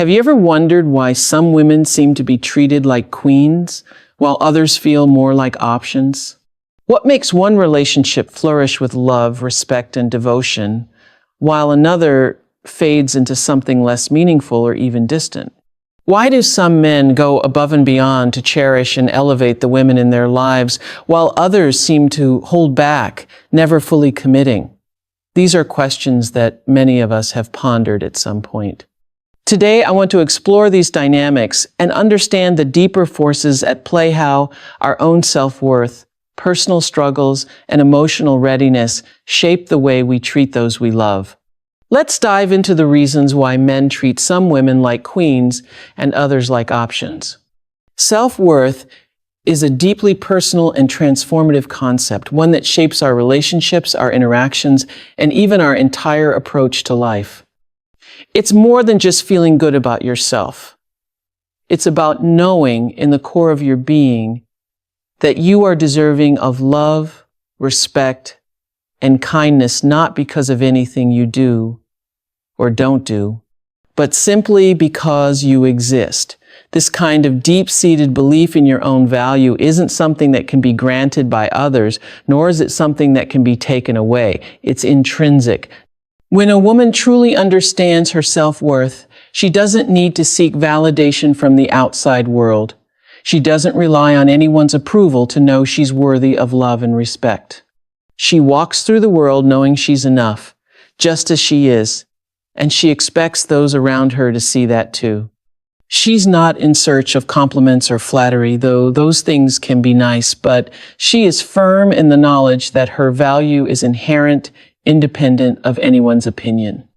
Have you ever wondered why some women seem to be treated like queens, while others feel more like options? What makes one relationship flourish with love, respect, and devotion, while another fades into something less meaningful or even distant? Why do some men go above and beyond to cherish and elevate the women in their lives, while others seem to hold back, never fully committing? These are questions that many of us have pondered at some point. Today, I want to explore these dynamics and understand the deeper forces at play, how our own self-worth, personal struggles, and emotional readiness shape the way we treat those we love. Let's dive into the reasons why men treat some women like queens and others like options. Self-worth is a deeply personal and transformative concept, one that shapes our relationships, our interactions, and even our entire approach to life. It's more than just feeling good about yourself. It's about knowing in the core of your being that you are deserving of love, respect, and kindness, not because of anything you do or don't do, but simply because you exist. This kind of deep-seated belief in your own value isn't something that can be granted by others, nor is it something that can be taken away. It's intrinsic. When a woman truly understands her self-worth, she doesn't need to seek validation from the outside world. She doesn't rely on anyone's approval to know she's worthy of love and respect. She walks through the world knowing she's enough, just as she is, and she expects those around her to see that too. She's not in search of compliments or flattery, though those things can be nice, but she is firm in the knowledge that her value is inherent, independent of anyone's opinion.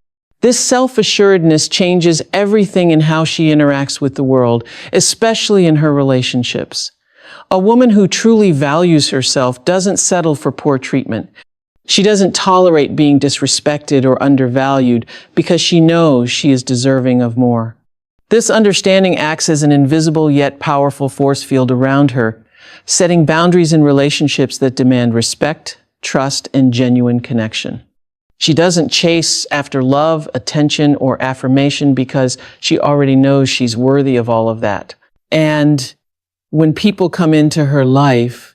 This self-assuredness changes everything in how she interacts with the world, especially in her relationships. A woman who truly values herself doesn't settle for poor treatment. She doesn't tolerate being disrespected or undervalued because she knows she is deserving of more. This understanding acts as an invisible yet powerful force field around her, setting boundaries in relationships that demand respect, trust, and genuine connection. She doesn't chase after love, attention, or affirmation because she already knows she's worthy of all of that. And when people come into her life,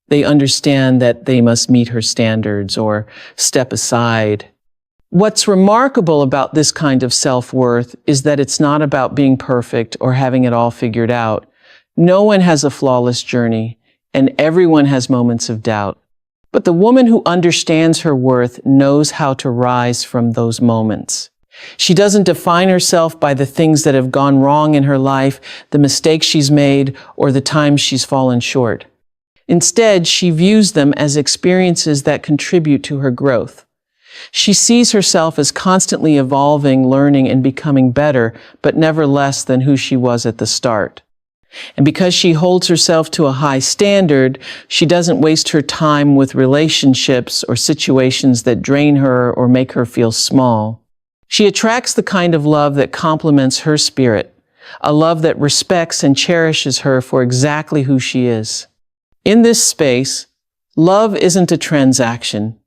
they understand that they must meet her standards or step aside. What's remarkable about this kind of self-worth is that it's not about being perfect or having it all figured out. No one has a flawless journey, and everyone has moments of doubt. But the woman who understands her worth knows how to rise from those moments. She doesn't define herself by the things that have gone wrong in her life, the mistakes she's made, or the times she's fallen short. Instead, she views them as experiences that contribute to her growth. She sees herself as constantly evolving, learning, and becoming better, but never less than who she was at the start. And because she holds herself to a high standard, she doesn't waste her time with relationships or situations that drain her or make her feel small. She attracts the kind of love that complements her spirit, a love that respects and cherishes her for exactly who she is. In this space, love isn't a transaction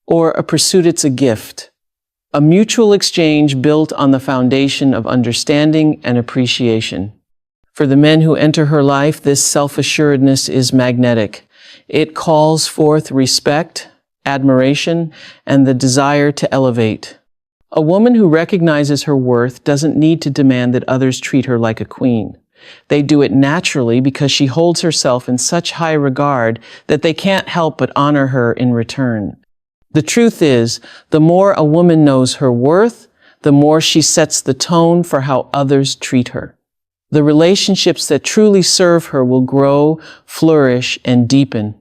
or a pursuit, it's a gift, a mutual exchange built on the foundation of understanding and appreciation. For the men who enter her life, this self-assuredness is magnetic. It calls forth respect, admiration, and the desire to elevate. A woman who recognizes her worth doesn't need to demand that others treat her like a queen. They do it naturally because she holds herself in such high regard that they can't help but honor her in return. The truth is, the more a woman knows her worth, the more she sets the tone for how others treat her. The relationships that truly serve her will grow, flourish, and deepen.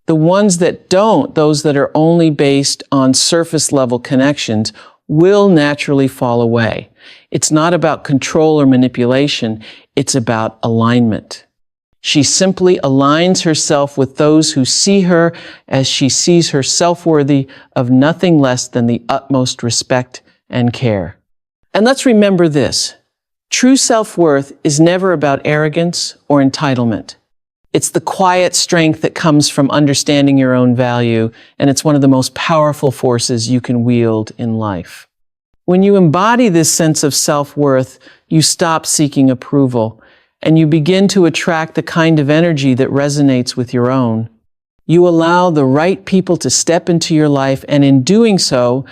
The ones that don't, those that are only based on surface-level connections, will naturally fall away. It's not about control or manipulation, it's about alignment. She simply aligns herself with those who see her as she sees herself worthy of nothing less than the utmost respect and care. And let's remember this. True self-worth is never about arrogance or entitlement. It's the quiet strength that comes from understanding your own value, and it's one of the most powerful forces you can wield in life. When you embody this sense of self-worth, you stop seeking approval, and you begin to attract the kind of energy that resonates with your own. You allow the right people to step into your life, and in doing so,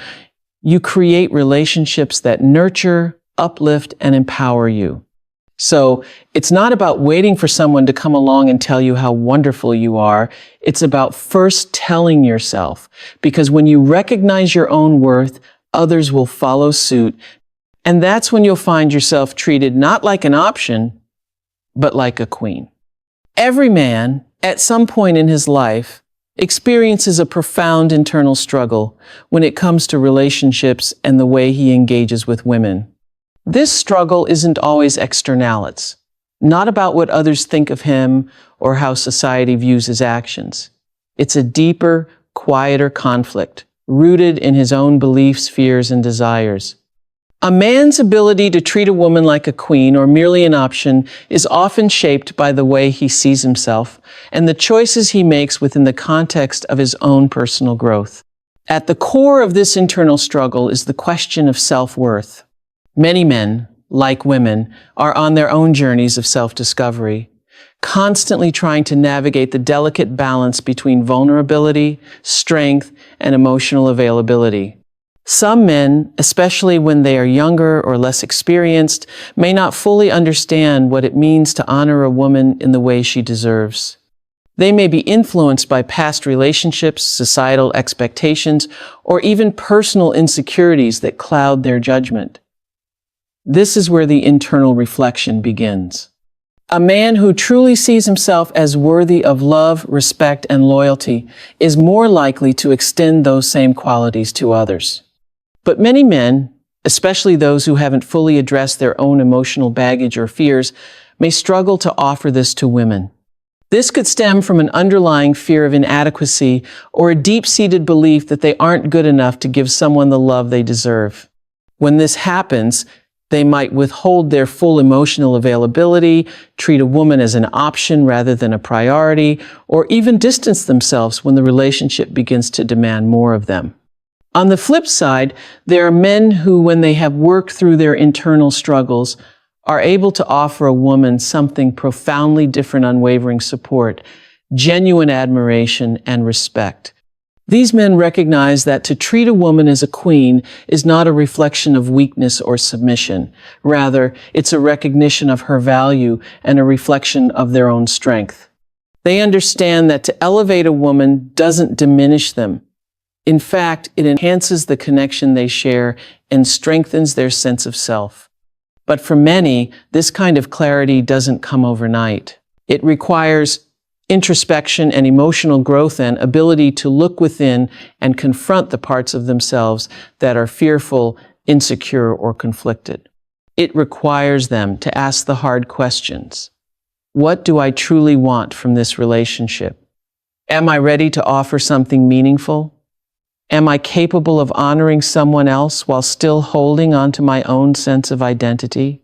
you create relationships that nurture, uplift, and empower you. So it's not about waiting for someone to come along and tell you how wonderful you are. It's about first telling yourself, because when you recognize your own worth, others will follow suit. And that's when you'll find yourself treated not like an option, but like a queen. Every man, at some point in his life, experiences a profound internal struggle when it comes to relationships and the way he engages with women. This struggle isn't always external. It's not about what others think of him or how society views his actions. It's a deeper, quieter conflict, rooted in his own beliefs, fears, and desires. A man's ability to treat a woman like a queen or merely an option is often shaped by the way he sees himself and the choices he makes within the context of his own personal growth. At the core of this internal struggle is the question of self-worth. Many men, like women, are on their own journeys of self-discovery, constantly trying to navigate the delicate balance between vulnerability, strength, and emotional availability. Some men, especially when they are younger or less experienced, may not fully understand what it means to honor a woman in the way she deserves. They may be influenced by past relationships, societal expectations, or even personal insecurities that cloud their judgment. This is where the internal reflection begins. A man who truly sees himself as worthy of love, respect, and loyalty is more likely to extend those same qualities to others. But many men, especially those who haven't fully addressed their own emotional baggage or fears, may struggle to offer this to women. This could stem from an underlying fear of inadequacy or a deep-seated belief that they aren't good enough to give someone the love they deserve. When this happens, they might withhold their full emotional availability, treat a woman as an option rather than a priority, or even distance themselves when the relationship begins to demand more of them. On the flip side, there are men who, when they have worked through their internal struggles, are able to offer a woman something profoundly different: unwavering support, genuine admiration, and respect. These men recognize that to treat a woman as a queen is not a reflection of weakness or submission. Rather, it's a recognition of her value and a reflection of their own strength. They understand that to elevate a woman doesn't diminish them. In fact, it enhances the connection they share and strengthens their sense of self. But for many, this kind of clarity doesn't come overnight. It requires introspection and emotional growth and ability to look within and confront the parts of themselves that are fearful, insecure, or conflicted. It requires them to ask the hard questions. What do I truly want from this relationship? Am I ready to offer something meaningful? Am I capable of honoring someone else while still holding on to my own sense of identity?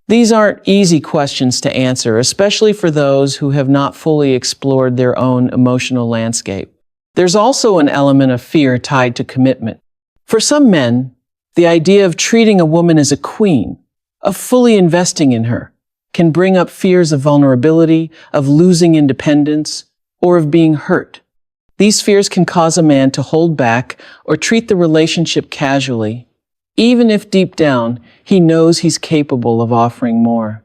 These aren't easy questions to answer, especially for those who have not fully explored their own emotional landscape. There's also an element of fear tied to commitment. For some men, the idea of treating a woman as a queen, of fully investing in her, can bring up fears of vulnerability, of losing independence, or of being hurt. These fears can cause a man to hold back or treat the relationship casually, even if deep down he knows he's capable of offering more.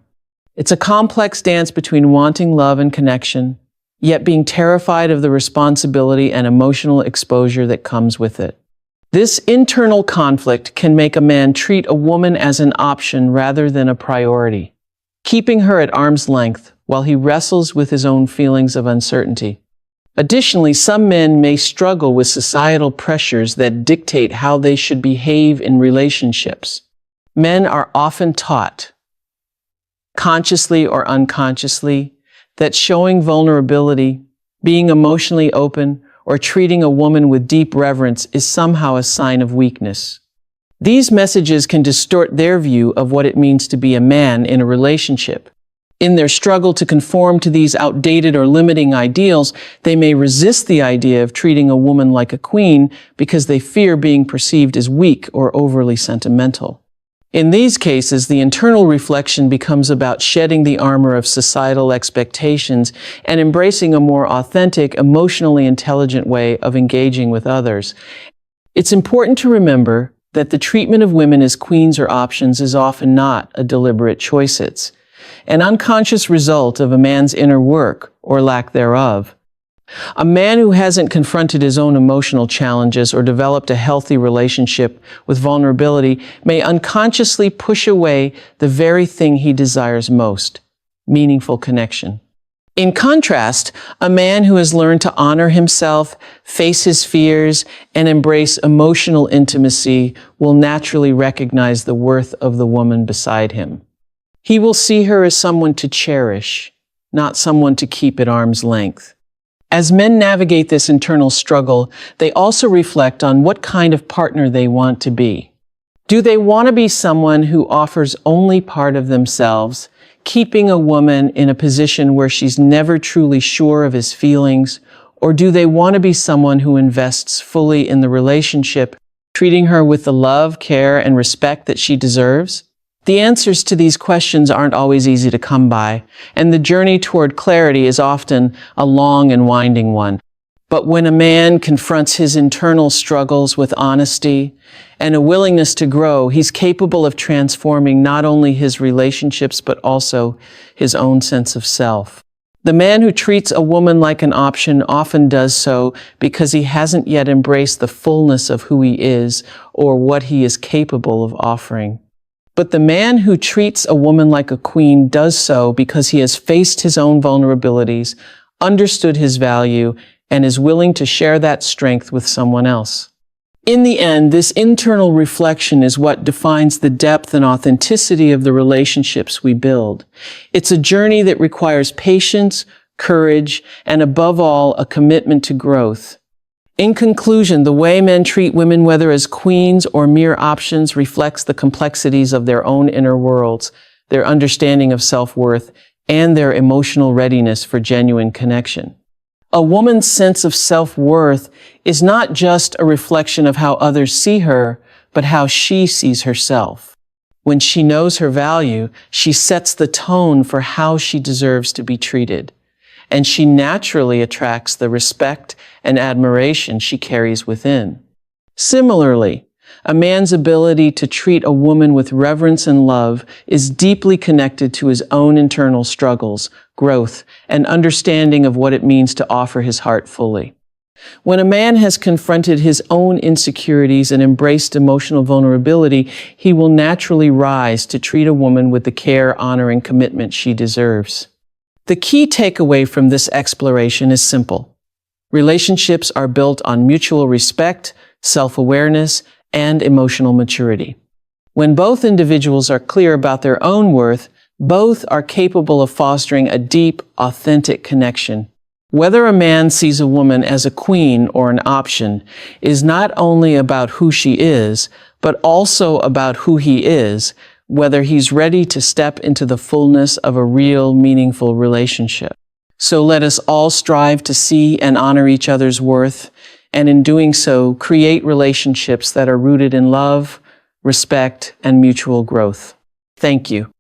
It's a complex dance between wanting love and connection, yet being terrified of the responsibility and emotional exposure that comes with it. This internal conflict can make a man treat a woman as an option rather than a priority, keeping her at arm's length while he wrestles with his own feelings of uncertainty. Additionally, some men may struggle with societal pressures that dictate how they should behave in relationships. Men are often taught, consciously or unconsciously, that showing vulnerability, being emotionally open, or treating a woman with deep reverence is somehow a sign of weakness. These messages can distort their view of what it means to be a man in a relationship. In their struggle to conform to these outdated or limiting ideals, they may resist the idea of treating a woman like a queen because they fear being perceived as weak or overly sentimental. In these cases, the internal reflection becomes about shedding the armor of societal expectations and embracing a more authentic, emotionally intelligent way of engaging with others. It's important to remember that the treatment of women as queens or options is often not a deliberate choice. It's an unconscious result of a man's inner work, or lack thereof. A man who hasn't confronted his own emotional challenges or developed a healthy relationship with vulnerability may unconsciously push away the very thing he desires most: meaningful connection. In contrast, a man who has learned to honor himself, face his fears, and embrace emotional intimacy will naturally recognize the worth of the woman beside him. He will see her as someone to cherish, not someone to keep at arm's length. As men navigate this internal struggle, they also reflect on what kind of partner they want to be. Do they want to be someone who offers only part of themselves, keeping a woman in a position where she's never truly sure of his feelings? Or do they want to be someone who invests fully in the relationship, treating her with the love, care, and respect that she deserves? The answers to these questions aren't always easy to come by, and the journey toward clarity is often a long and winding one. But when a man confronts his internal struggles with honesty and a willingness to grow, he's capable of transforming not only his relationships, but also his own sense of self. The man who treats a woman like an option often does so because he hasn't yet embraced the fullness of who he is or what he is capable of offering. But the man who treats a woman like a queen does so because he has faced his own vulnerabilities, understood his value, and is willing to share that strength with someone else. In the end, this internal reflection is what defines the depth and authenticity of the relationships we build. It's a journey that requires patience, courage, and above all, a commitment to growth. In conclusion, the way men treat women, whether as queens or mere options, reflects the complexities of their own inner worlds, their understanding of self-worth, and their emotional readiness for genuine connection. A woman's sense of self-worth is not just a reflection of how others see her, but how she sees herself. When she knows her value, she sets the tone for how she deserves to be treated, and she naturally attracts the respect and admiration she carries within. Similarly, a man's ability to treat a woman with reverence and love is deeply connected to his own internal struggles, growth, and understanding of what it means to offer his heart fully. When a man has confronted his own insecurities and embraced emotional vulnerability, he will naturally rise to treat a woman with the care, honor, and commitment she deserves. The key takeaway from this exploration is simple. Relationships are built on mutual respect, self-awareness, and emotional maturity. When both individuals are clear about their own worth, both are capable of fostering a deep, authentic connection. Whether a man sees a woman as a queen or an option is not only about who she is, but also about who he is, whether he's ready to step into the fullness of a real, meaningful relationship. So let us all strive to see and honor each other's worth, and in doing so, create relationships that are rooted in love, respect, and mutual growth. Thank you.